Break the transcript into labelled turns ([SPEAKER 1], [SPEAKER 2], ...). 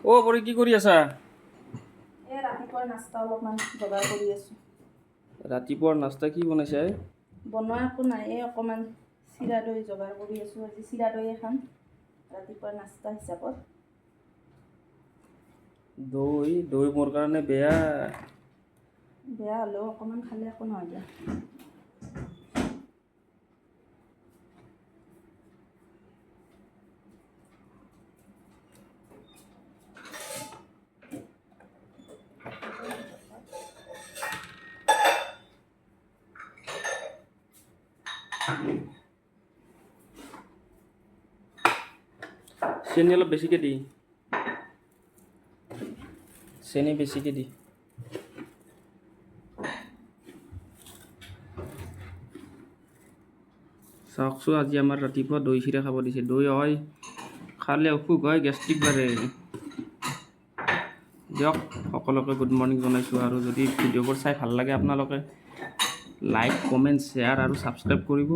[SPEAKER 1] অ পৰি কি কৰি আছা?
[SPEAKER 2] এই ৰাতিপুৱাৰ নাস্তা অলপমান যোগাৰ কৰি আছোঁ।
[SPEAKER 1] ৰাতিপুৱাৰ নাস্তা কি বনাইছা?
[SPEAKER 2] বনোৱা একো নাই, এই অকণমান চিৰা দৈ যোগাৰ কৰি আছোঁ। আজি চিৰা দৈয়ে খাম ৰাতিপুৱাৰ নাস্তা হিচাপত।
[SPEAKER 1] দৈ দৈ মোৰ কাৰণে বেয়া।
[SPEAKER 2] বেয়া হ'লেও অকণমান খালে একো নহয় দিয়া।
[SPEAKER 1] চেনি অলপ বেছিকৈ দি। চেনি বেছিকৈ দি। চাওকচোন আজি আমাৰ ৰাতিপুৱা দৈ চিৰা খাব দিছে। দৈ হয় খালে অসুখ হয়, গেষ্ট্ৰিক বাঢ়ে। দিয়ক সকলোকে গুড মৰ্ণিং জনাইছোঁ। আৰু যদি ভিডিঅ'বোৰ চাই ভাল লাগে আপোনালোকে লাইক, কমেণ্ট, শ্বেয়াৰ আৰু ছাবস্ক্ৰাইব কৰিব।